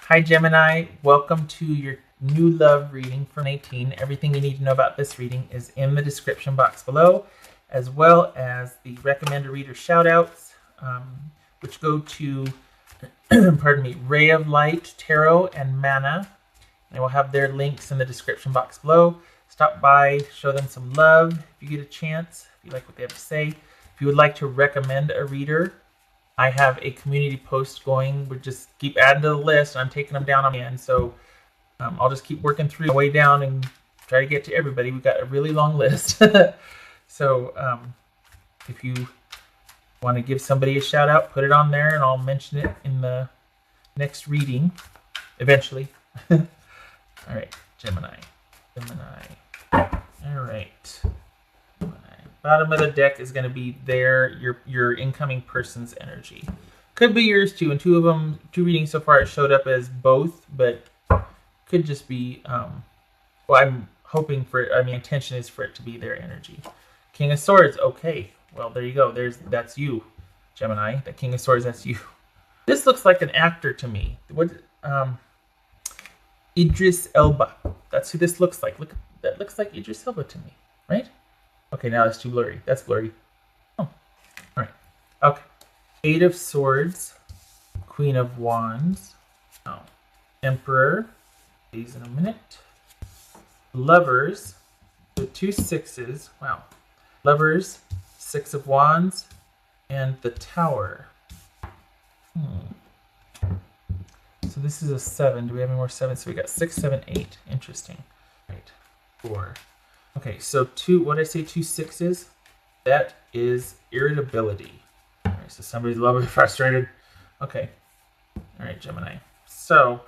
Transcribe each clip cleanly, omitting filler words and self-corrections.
Hi Gemini, welcome to your new love reading from 18. Everything you need to know about this reading is in the description box below, as well as the recommended reader shoutouts, which go to, pardon me, Ray of Light, Tarot, and Mana. And we'll have their links in the description box below. Stop by, show them some love if you get a chance, if you like what they have to say. If you would like to recommend a reader, I have a community post going. We just keep adding to the list. I'm taking them down on the end, so I'll just keep working through my way down and try to get to everybody. We've got a really long list. So if you want to give somebody a shout out, put it on there and I'll mention it in the next reading eventually. All right, Gemini. All right. Bottom of the deck is going to be your incoming person's energy. Could be yours too. And two readings so far, it showed up as both, but could just be, well, I'm hoping for it. I mean, intention is for it to be their energy. King of Swords. Okay. Well, there you go. That's you, Gemini. The King of Swords, that's you. This looks like an actor to me. What, Idris Elba. That's who this looks like. Look, that looks like Idris Elba to me, right? Okay, now that's too blurry. That's blurry. Oh, all right. Okay. Eight of Swords, Queen of Wands, Emperor. These in a minute. Lovers, the two sixes. Wow. Lovers, Six of Wands, and the Tower. So this is a 7. Do we have any more 7s? So we got 6, 7, 8. Interesting. Right. 4. Okay, so what did I say, 2 6s? That is irritability. All right, so somebody's a little bit frustrated. Okay. All right, Gemini. So,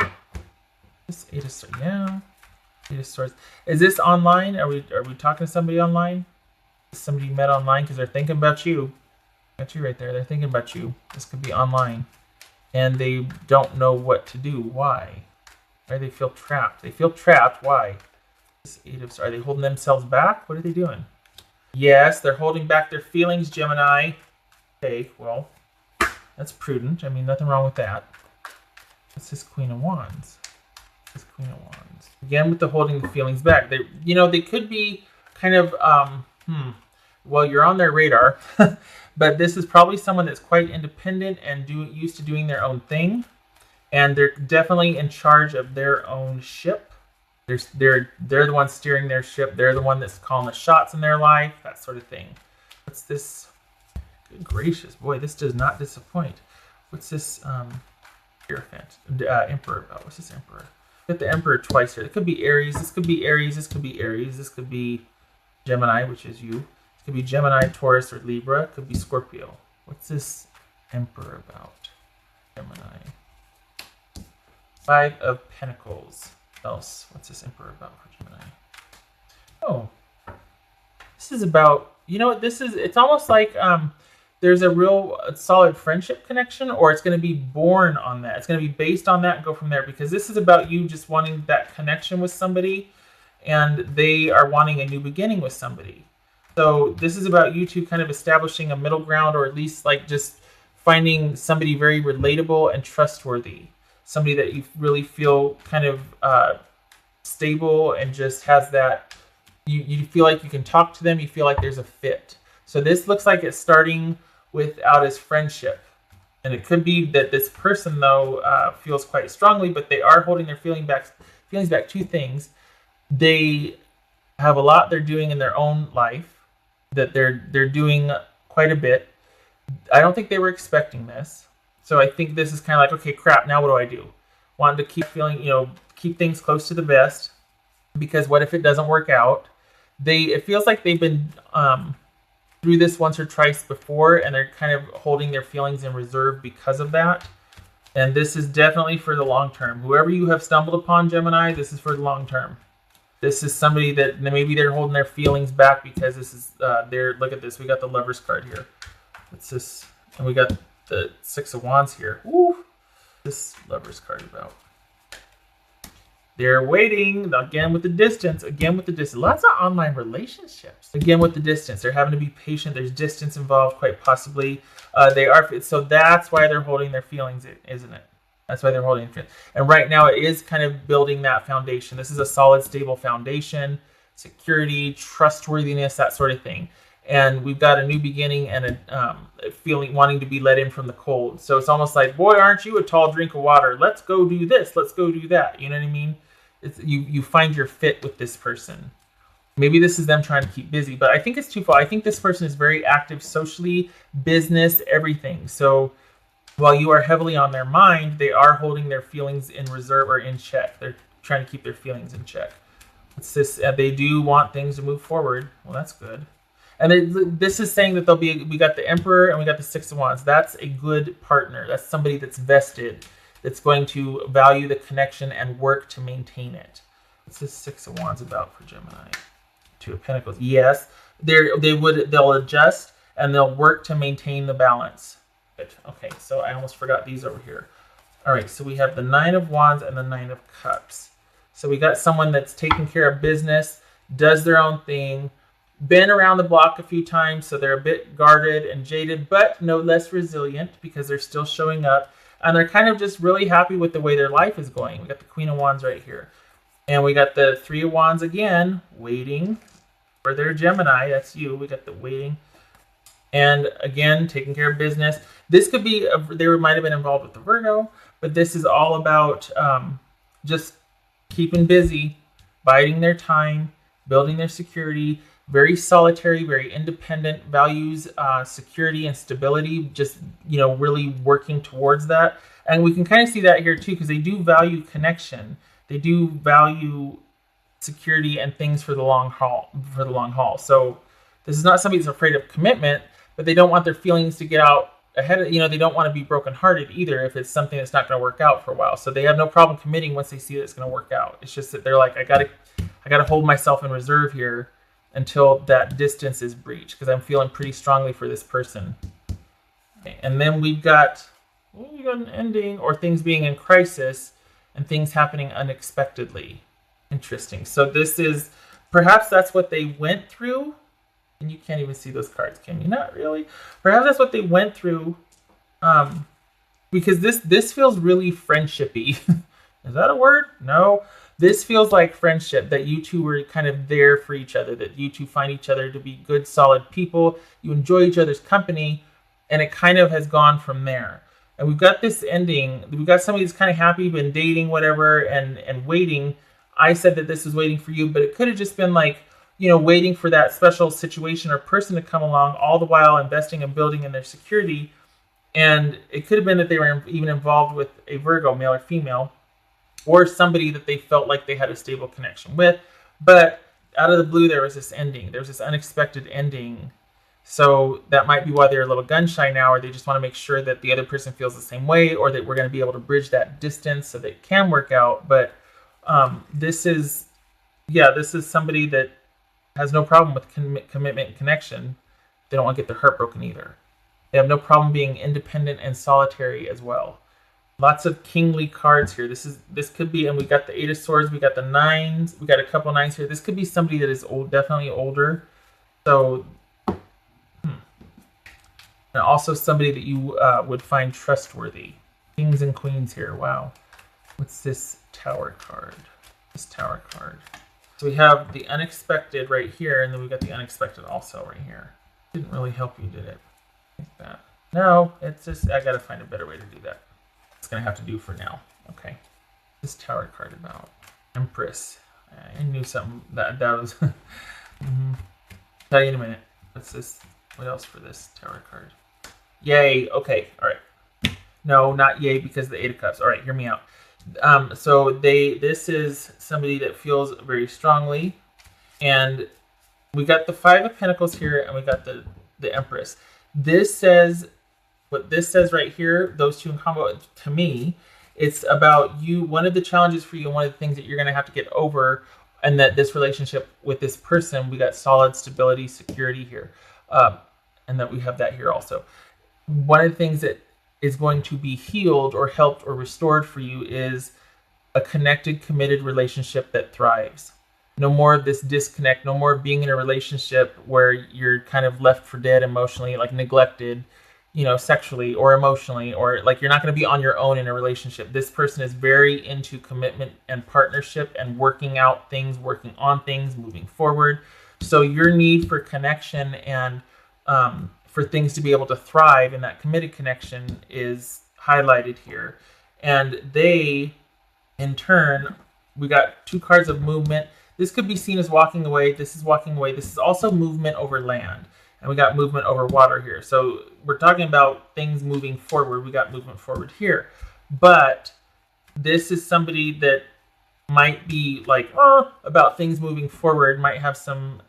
this 8 of Swords, yeah. 8 of Swords. Is this online? Are we talking to somebody online? Is somebody you met online? Because they're thinking about you. Got you right there. They're thinking about you. This could be online. And they don't know what to do. Why? Why they feel trapped? They feel trapped. Why? Are they holding themselves back? What are they doing? Yes, they're holding back their feelings, Gemini. Okay, well, that's prudent. I mean, nothing wrong with that. What's this Queen of Wands? This Queen of Wands. Again, with the holding the feelings back. They could be kind of, well, you're on their radar. But this is probably someone that's quite independent and used to doing their own thing. And they're definitely in charge of their own ship. They're the ones steering their ship. They're the one that's calling the shots in their life, that sort of thing. What's this? Good gracious, boy, this does not disappoint. What's this? Hierophant, Emperor. Oh, what's this Emperor? Get the Emperor twice here. It could be Aries. This could be Aries. This could be Aries. This could be Gemini, which is you. This could be Gemini, Taurus, or Libra. It could be Scorpio. What's this Emperor about? Gemini. 5 of Pentacles. Else, what's this Emperor about for Gemini? Oh, this is about, you know what this is? It's almost like there's a real solid friendship connection, or it's going to be born on that. It's going to be based on that and go from there, because this is about you just wanting that connection with somebody, and they are wanting a new beginning with somebody. So this is about you two kind of establishing a middle ground, or at least like just finding somebody very relatable and trustworthy. Somebody that you really feel kind of stable and just has that, you feel like you can talk to them, you feel like there's a fit. So this looks like it's starting without his friendship. And it could be that this person, though, feels quite strongly, but they are holding their feelings back. Two things. They have a lot they're doing in their own life, that they're doing quite a bit. I don't think they were expecting this. So I think this is kind of like, okay, crap, now what do I do? Wanting to keep keep things close to the vest, because what if it doesn't work out? It feels like they've been through this once or twice before, and they're kind of holding their feelings in reserve because of that. And this is definitely for the long term. Whoever you have stumbled upon, Gemini, this is for the long term. This is somebody that maybe they're holding their feelings back because this is look at this. We got the Lovers card here. What's this? And we got the 6 of Wands here. Woo! This Lovers card about. They're waiting, again with the distance, Lots of online relationships. Again with the distance. They're having to be patient. There's distance involved, quite possibly. So that's why they're holding their feelings, isn't it? That's why they're holding it. And right now it is kind of building that foundation. This is a solid, stable foundation, security, trustworthiness, that sort of thing. And we've got a new beginning and a feeling, wanting to be let in from the cold. So it's almost like, boy, aren't you a tall drink of water? Let's go do this. Let's go do that. You know what I mean? It's, you find your fit with this person. Maybe this is them trying to keep busy, but I think it's twofold. I think this person is very active socially, business, everything. So while you are heavily on their mind, they are holding their feelings in reserve or in check. They're trying to keep their feelings in check. It's this, they do want things to move forward. Well, that's good. And this is saying that they'll be, we got the Emperor and we got the Six of Wands. That's a good partner. That's somebody that's vested, that's going to value the connection and work to maintain it. What's this Six of Wands about for Gemini? Two of Pentacles. Yes, they'll adjust and they'll work to maintain the balance. Good. Okay, so I almost forgot these over here. All right, so we have the Nine of Wands and the Nine of Cups. So we got someone that's taking care of business, does their own thing, been around the block a few times, so they're a bit guarded and jaded, but no less resilient because they're still showing up. And they're kind of just really happy with the way their life is going. We got the Queen of Wands right here. And we got the Three of Wands again, waiting for their Gemini. That's you. We got the waiting. And again, taking care of business. This could be, they might have been involved with the Virgo, but this is all about just keeping busy, biding their time, building their security, very solitary, very independent, values security and stability, just, you know, really working towards that. And we can kind of see that here too, because they do value connection. They do value security and things for the long haul. So this is not somebody that's afraid of commitment, but they don't want their feelings to get out ahead of, you know, they don't want to be brokenhearted either if it's something that's not going to work out for a while. So they have no problem committing once they see that it's going to work out. It's just that they're like, I gotta hold myself in reserve here until that distance is breached, because I'm feeling pretty strongly for this person. Okay, and then we've got an ending, or things being in crisis and things happening unexpectedly. Interesting. So this is, perhaps that's what they went through. And you can't even see those cards, can you? Not really. Perhaps that's what they went through. Because this feels really friendshipy. Is that a word? No. This feels like friendship, that you two were kind of there for each other, that you two find each other to be good, solid people. You enjoy each other's company, and it kind of has gone from there. And we've got this ending. We've got somebody that's kind of happy, been dating, whatever, and waiting. I said that this was waiting for you, but it could have just been like, you know, waiting for that special situation or person to come along, all the while investing and building in their security. And it could have been that they were even involved with a Virgo, male or female, or somebody that they felt like they had a stable connection with. But out of the blue, there was this ending. There was this unexpected ending. So that might be why they're a little gun shy now, or they just want to make sure that the other person feels the same way, or that we're going to be able to bridge that distance so that it can work out. But this is somebody that has no problem with commitment and connection. They don't want to get their heart broken either. They have no problem being independent and solitary as well. Lots of kingly cards here. This could be, and we got the Eight of Swords, we got the nines, we got a couple nines here. This could be somebody that is old, definitely older. So, and also somebody that you would find trustworthy. Kings and queens here. Wow. What's this Tower card? This Tower card. So we have the unexpected right here, and then we got the unexpected also right here. Didn't really help you, did it? Like that. No, it's just, I gotta find a better way to do that. It's gonna have to do for now. Okay. This Tower card about Empress. I knew something that was. Tell you in a minute. What's this? What else for this Tower card? Yay. Okay. All right. No, not yay, because of the Eight of Cups. All right, hear me out. So this is somebody that feels very strongly, and we got the Five of Pentacles here, and we got the Empress. This says, what this says right here, those two in combo, to me, it's about you. One of the challenges for you, and one of the things that you're going to have to get over, and that this relationship with this person, we got solid stability, security here, and that we have that here also. One of the things that is going to be healed or helped or restored for you is a connected, committed relationship that thrives. No more of this disconnect, no more of being in a relationship where you're kind of left for dead emotionally, like neglected. sexually or emotionally, or like you're not going to be on your own in a relationship. This person is very into commitment and partnership and working out things, working on things, moving forward. So your need for connection and for things to be able to thrive in that committed connection is highlighted here. And they, in turn, we got 2 cards of movement. This could be seen as walking away. This is walking away. This is also movement over land. And we got movement over water here. So we're talking about things moving forward. We got movement forward here. But this is somebody that might be like, about things moving forward, might have some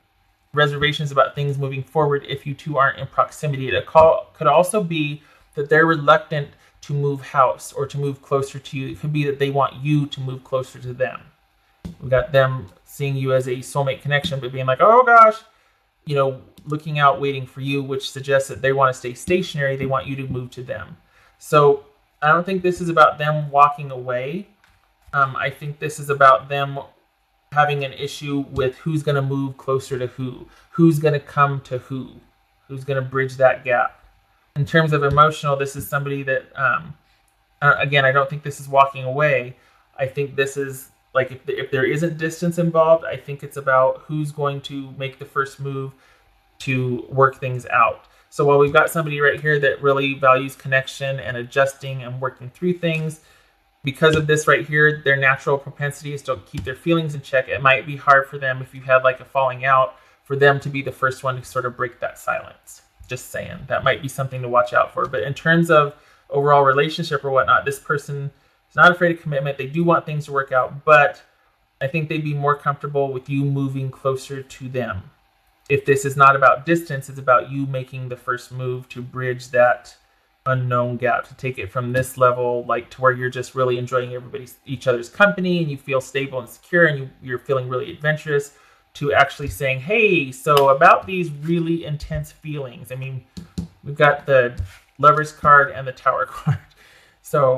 reservations about things moving forward if you two aren't in proximity. It could also be that they're reluctant to move house or to move closer to you. It could be that they want you to move closer to them. We got them seeing you as a soulmate connection, but being like, oh gosh, looking out, waiting for you, which suggests that they want to stay stationary. They want you to move to them. So I don't think this is about them walking away. I think this is about them having an issue with who's going to move closer to who's going to come to who's going to bridge that gap. In terms of emotional, this is somebody that, again, I don't think this is walking away. I think this is like if there isn't distance involved, I think it's about who's going to make the first move to work things out. So while we've got somebody right here that really values connection and adjusting and working through things, because of this right here, their natural propensity is to keep their feelings in check. It might be hard for them if you've had like a falling out for them to be the first one to sort of break that silence. Just saying, that might be something to watch out for. But in terms of overall relationship or whatnot, this person is not afraid of commitment. They do want things to work out, but I think they'd be more comfortable with you moving closer to them. If this is not about distance, it's about you making the first move to bridge that unknown gap, to take it from this level, like to where you're just really enjoying each other's company and you feel stable and secure and you're feeling really adventurous, to actually saying, hey, so about these really intense feelings. I mean, we've got the Lover's card and the Tower card,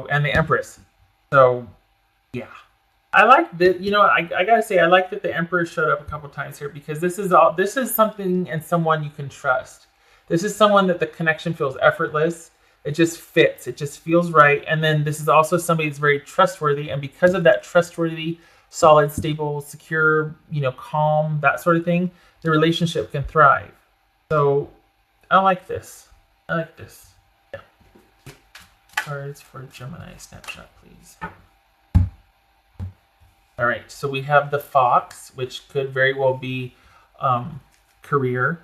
and the Empress. So yeah, I like that. I gotta say, I like that the Emperor showed up a couple times here, because this is something and someone you can trust. This is someone that the connection feels effortless. It just fits. It just feels right. And then this is also somebody that's very trustworthy. And because of that trustworthy, solid, stable, secure, calm, that sort of thing, the relationship can thrive. So I like this. Yeah. Cards for Gemini snapshot, please. All right. So we have the Fox, which could very well be career.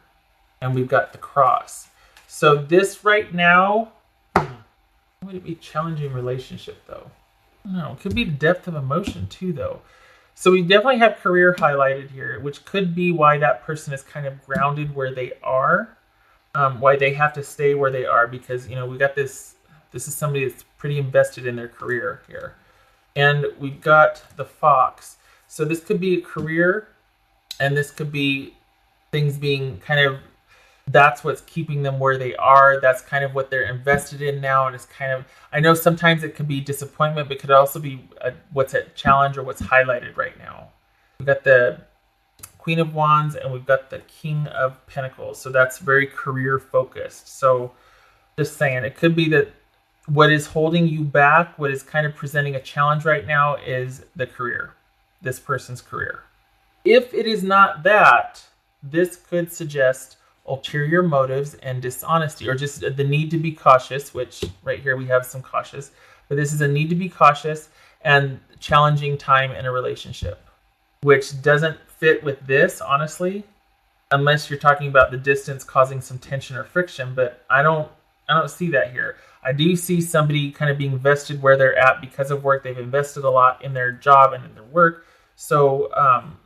And we've got the Cross. So this right now, would it be challenging relationship though? I don't know. It could be the depth of emotion too though. So we definitely have career highlighted here, which could be why that person is kind of grounded where they are, why they have to stay where they are, because we got this is somebody that's pretty invested in their career here. And we've got the Fox. So this could be a career, and this could be things being kind of, that's what's keeping them where they are. That's kind of what they're invested in now. And it's kind of, I know sometimes it could be disappointment, but it could also be what's at challenge or what's highlighted right now. We've got the Queen of Wands and we've got the King of Pentacles. So that's very career focused. So just saying, it could be that what is holding you back, what is kind of presenting a challenge right now, is the career, this person's career. If it is not that, this could suggest ulterior motives and dishonesty, or just the need to be cautious, which right here we have some cautious, but this is a need to be cautious and challenging time in a relationship, which doesn't fit with this, honestly, unless you're talking about the distance causing some tension or friction. But I don't see that here. I do see somebody kind of being vested where they're at because of work. They've invested a lot in their job and in their work. So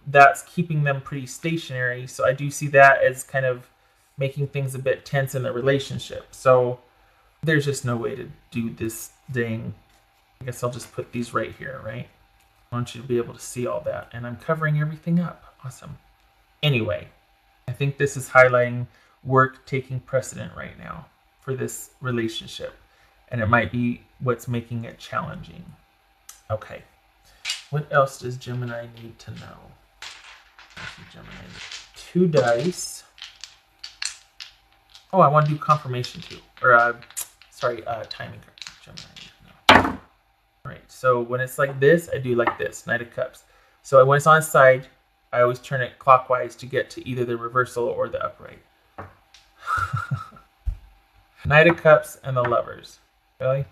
that's keeping them pretty stationary. So I do see that as kind of making things a bit tense in the relationship. So there's just no way to do this thing. I guess I'll just put these right here, right? I want you to be able to see all that. And I'm covering everything up. Awesome. Anyway, I think this is highlighting work taking precedent right now for this relationship. And it might be what's making it challenging. Okay. What else does Gemini need to know? Gemini, 2 dice. Oh, I want to do confirmation too. Or, sorry, timing. Gemini. No. All right, so when it's like this, I do like this, Knight of Cups. So when it's on its side, I always turn it clockwise to get to either the reversal or the upright. Knight of Cups and the Lovers. Really?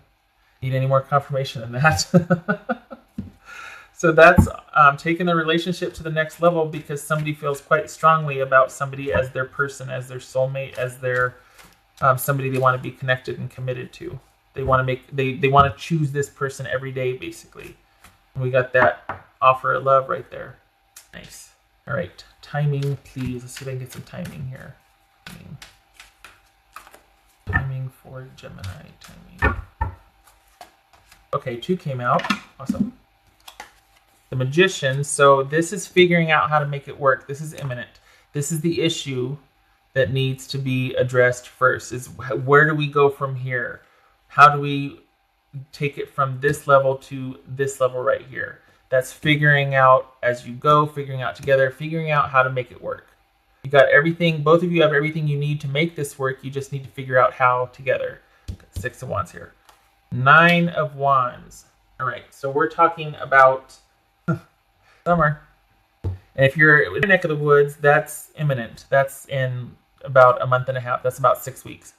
Need any more confirmation than that? So that's taking the relationship to the next level because somebody feels quite strongly about somebody as their person, as their soulmate, as their somebody they want to be connected and committed to. They want to they want to choose this person every day, basically. And we got that offer of love right there. Nice. All right, timing, please. Let's see if I can get some timing here. Timing for Gemini. Timing. Okay, 2 came out. Awesome. The Magician. So this is figuring out how to make it work. This is imminent. This is the issue that needs to be addressed first. Is where do we go from here? How do we take it from this level to this level right here? That's figuring out as you go, figuring out together, figuring out how to make it work. You got everything. Both of you have everything you need to make this work. You just need to figure out how together. 6 of Wands here. 9 of Wands. All right, so we're talking about summer. And if you're in the neck of the woods, that's imminent. That's in about a month and a half. That's about 6 weeks.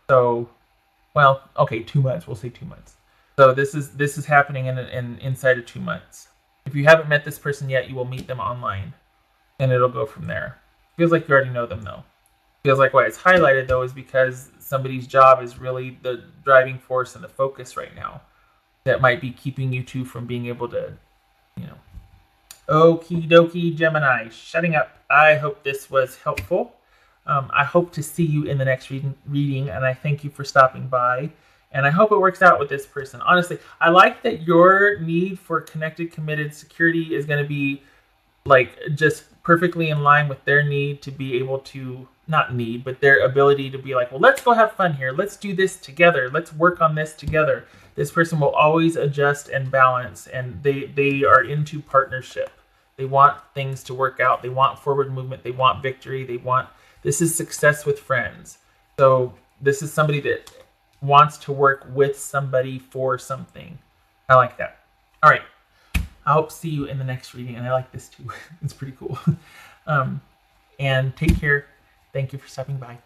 So, well, okay, 2 months. We'll say 2 months. So this is happening in inside of 2 months. If you haven't met this person yet, you will meet them online, and it'll go from there. Feels like you already know them, though. Feels like why it's highlighted, though, is because somebody's job is really the driving force and the focus right now that might be keeping you two from being able to, you know. Okie dokie, Gemini, shutting up. I hope this was helpful. I hope to see you in the next reading, and I thank you for stopping by. And I hope it works out with this person. Honestly, I like that your need for connected, committed security is going to be like just perfectly in line with their need to be able to, not need, but their ability to be like, well, let's go have fun here. Let's do this together. Let's work on this together. This person will always adjust and balance, and they are into partnership. They want things to work out. They want forward movement. They want victory. This is success with friends. So this is somebody that wants to work with somebody for something. I like that. All right. I hope to see you in the next reading, and I like this too. It's pretty cool. And take care. Thank you for stopping by.